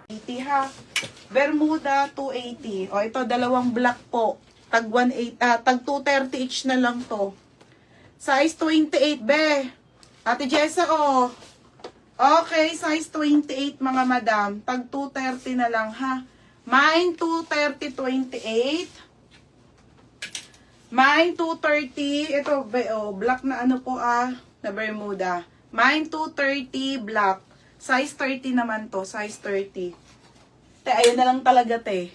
80 ha. Bermuda, 280. O, ito, dalawang black po. Tag 230 each na lang to. Size 28, be. Ate Jessa, oh. Okay, size 28, mga madam. Tag 230 na lang, ha. Mine, 230, 28. Mine, 230. Ito, be, oh, black na ano po, na Bermuda. Mine, 230, black. Size 30 naman to, size 30. Te, ayun na lang talaga, te.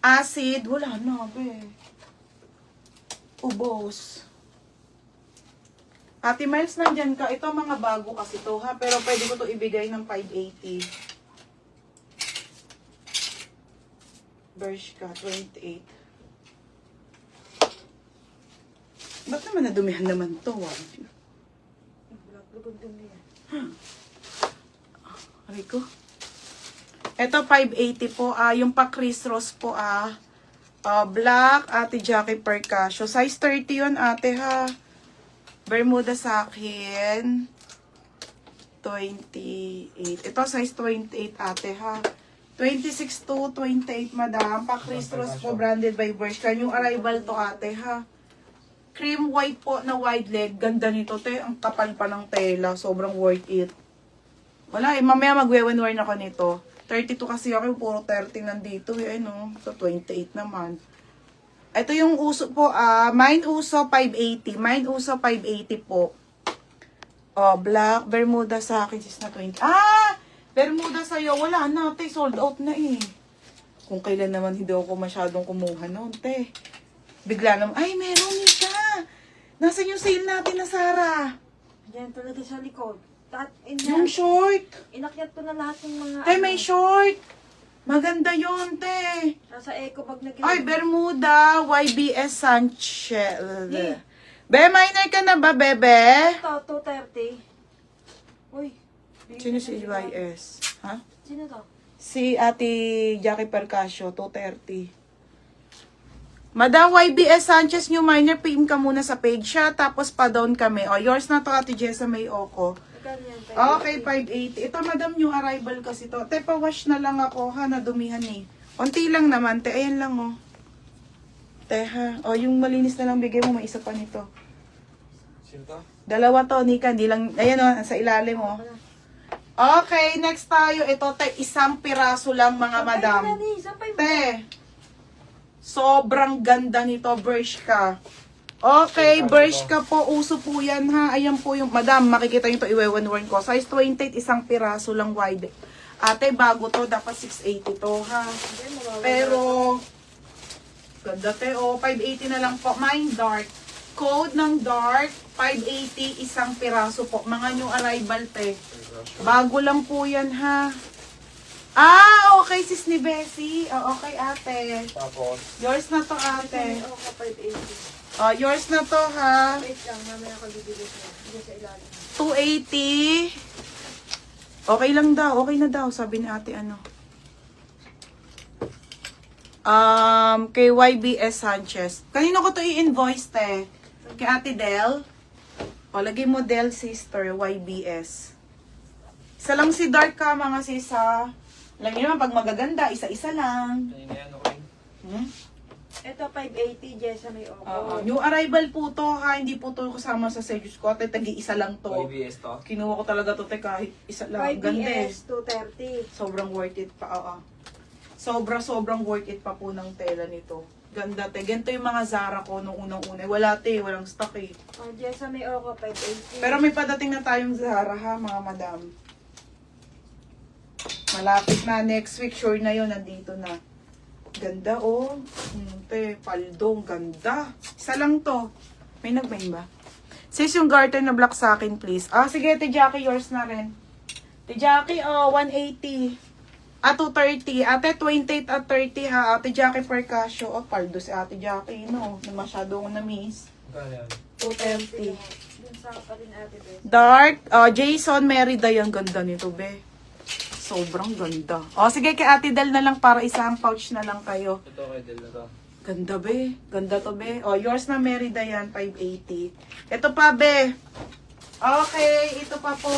Acid, wala na, be. Ubos. Ate Miles, nandyan ka. Ito mga bago kasi to, ha. Pero pwede ko to ibigay ng 580. Bershka, 28. Ba't naman nadumihan naman to, Aray ko. Ito, 580 po. Yung pa Chris Ross po, black, Ate Jackie Percasio. Size 30 yun, ate, ha. Bermuda sa akin. 28. Ito, size 28, ate, ha. 26 to 28, madam. Pa Chris Ross po, branded by Bershka. Yung arrival to, ate, ha. Cream white po na wide leg. Ganda nito, te. Ang kapal pa ng tela. Sobrang worth it. Wala, mamaya magwe-wear ako nito. 32 kasi ako, puro 30 nandito. Ano, so 28 naman. Ito yung uso po, mine uso 580. Mine uso 580 po. Black, Bermuda sa akin, sis na 20. Bermuda sa'yo, wala na, te. Sold out na eh. Kung kailan naman hindi ako masyadong kumuha noon, te. Bigla naman, ay, meron Nika. Nasaan yung sale natin na Sarah? Yan talaga sa likod. Yung short. Inakyat ko na lahat ng mga... Te, may short. Maganda yun, te. Nasa eco bag na Ay, Bermuda, YBS Sanchez. Be, minor ka na ba, bebe? Ito, 230. Uy. Sino si YS? Ha? Sino to? Si Ate Jackie Percasio, 230. Madam YBS Sanchez, new minor, PM ka muna sa page siya, tapos pa-down kami. Yours na to, Ate Jessa May Oko. Okay, 580. Ito, madam, new arrival kasi to. Te, pa-wash na lang ako, ha, nadumihan eh. Unti lang naman, te, ayan lang, oh. Te, ha. Yung malinis na lang bigay mo, may isa pa nito. Sino to? Dalawa to, Nika, di lang, ayan, oh, sa ilalim, oh. Okay, next tayo. Ito, te, isang piraso lang, mga madam. Te, sobrang ganda nito, Bershka. Okay, Bershka po, uso po yan, ha. Ayan po yung, madam, makikita nyo ito, iwe-worn ko. Size 28, isang piraso lang wide. Ate, bago to, dapat 680 to, ha. Pero, ganda, te, 580 na lang po. Mine dark. Code ng dark, 580, isang piraso po. Mga new arrival, te. Bago lang po yan, ha. Okay, sis ni Bessie. Okay, ate. Tapos, Yours na to, ate. Ako, 580. Yours na to, ha. Wait lang, mamaya ako bibili ko. Hindi sa ilalim. 280. Okay lang daw. Okay na daw, sabi ni ate, ano. Kay YBS Sanchez. Kanino ko to i-invoice, te? Kay ate Del. Lagay mo Del Sister, YBS. Isa lang si Dark ka, mga sisa. Alam niyo naman, pag magaganda, isa-isa lang. kanina yan, okay? Ito, 580, Jessa May Oko. New arrival po to, ha. Hindi po to kasama sa Serious ko. Te, tagi-isa lang to. YBS to? Kinuha ko talaga to, te, kahit isa lang. Ganda eh. 5BS, 230. Sobrang worth it pa, sobrang worth it pa po ng tela nito. Ganda, te. Ganito yung mga Zara ko nung unang-una. Wala, te. Walang stock eh. Jessa May Oko, 580. Pero may padating na tayong Zara, ha, mga madam. Malapit na. Next week, sure na yun. Nandito na. Ganda, oh. Te, paldong. Ganda. Isa lang to. May nagmain ba? Sis, yung garter na black sa akin, please. Sige, Te Jackie, yours na rin. Te Jackie, 180. 230. Ate, 28 at 30, ha. Ate Jackie Percasio. Paldo si Ate Jackie, no. Na masyado ko na-miss. Kaya yan. 230. Dun sa pa rin ate, Bes. Dark. Jason Merida, yung ganda nito, be. Sobrang ganda. Sige, kay Ate Del na lang para isang pouch na lang kayo. Ito kay Del na to. Ganda, be. Ganda to, be. Yours na Merida yan, 580. Ito pa, be. Okay, ito pa po,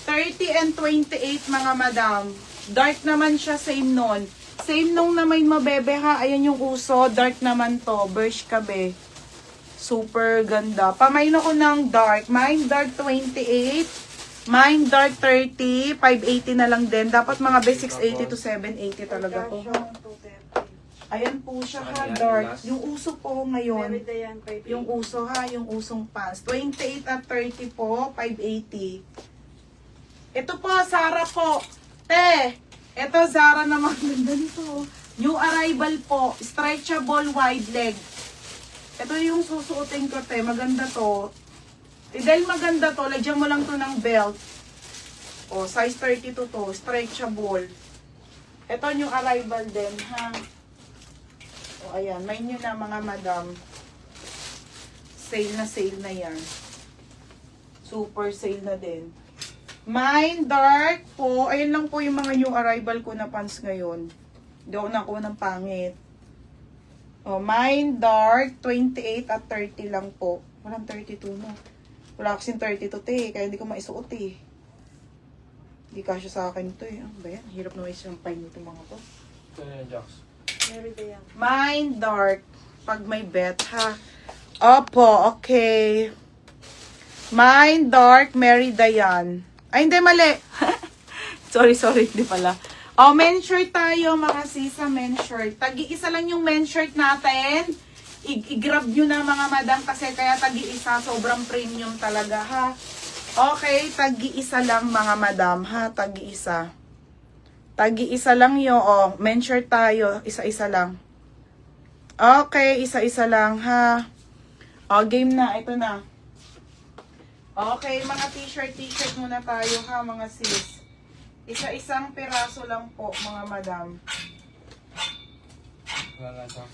30 and 28, mga madam. Dark naman siya, same nun. Same nung na may mabebe ha. Ayan yung uso. Dark naman to. Bershka be. Super ganda. Pamain ako ng dark. Mine dark 28. Mine dark 30. 580 na lang din. Dapat mga be 680 to 780 talaga to. Version 230. Ayan po siya ha, dark. Yung uso po ngayon. Merida yan, 580. Yung uso ha, yung usong pants. 28 at 30 po, 580. Ito po, Zara po. Te, ito Zara naman. Ganda nito. New arrival po. Stretchable wide leg. Ito yung susuotin ko, te. Maganda to. Dahil maganda to, lagyan mo lang to ng belt. O, size 32 to. Stretchable. Ito yung arrival din, ha. O, ayan. May nyo na mga madam. Sale na yan. Super sale na din. Mine dark po. Ayun lang po yung mga new arrival ko na pants ngayon. Hindi ako nakuha ng pangit. O, mine dark 28 at 30 lang po. Walang 32 mo. Wala kasing 32 te. Kaya hindi ko maisuot eh. Hindi kasya sa akin to eh. Ano ba yan? Hirap na may champagne nito mga to. Ito na yung Jax. Merida yan. Mine dark. Pag may bet ha. Opo, okay. Mine dark, Mary Dayan. Ay, hindi, mali. sorry, hindi pala. Oh, men's shirt tayo, mga sisa, men's shirt. Tagi-isa lang yung men's shirt natin. I-grab nyo na, mga madam, kasi kaya tagi-isa, sobrang premium talaga, ha. Okay, tagi-isa lang, mga madam, ha. Tagi-isa. Tagi-isa lang yun, oh. Men's shirt tayo, isa-isa lang. Okay, isa-isa lang, ha. Oh, game na, ito na. Okay, mga t-shirt muna tayo ha, mga sis. Isa-isang piraso lang po, mga madam. Wala na Jax.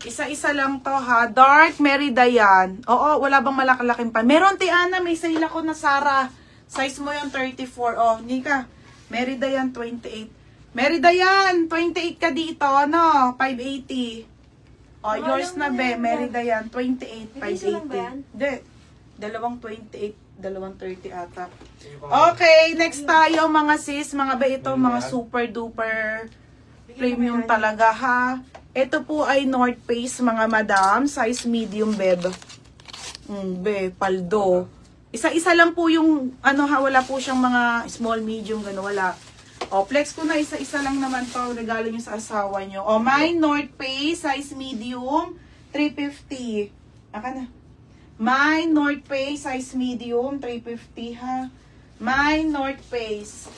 Isa-isa lang to ha. Dark, Merida yan. Oo, wala bang malaki-laking pa? Meron, Tiana, may sale ako na Zara. Size mo yung 34. Oh, Nika. Merida yan, 28. Merida yan, 28 ka dito, ano? 580. Oh, yours na be, Merida yan, 28, Isa lang ba yan? 580. Hindi. Dalawang 28, dalawang 30 ata. Sige pa. Okay, next tayo mga sis, mga ba ito, mga super duper premium talaga ha. Ito po ay North Face mga madam, size medium beb. Be, paldo. Isa-isa lang po yung ano ha, wala po siyang mga small, medium, gano'n, wala. O, flex ko na isa-isa lang naman to, regalo nyo sa asawa nyo. O, mine North Face, size medium, 350. Aka na. Mine North Face, size medium, 350 ha. Mine North Face.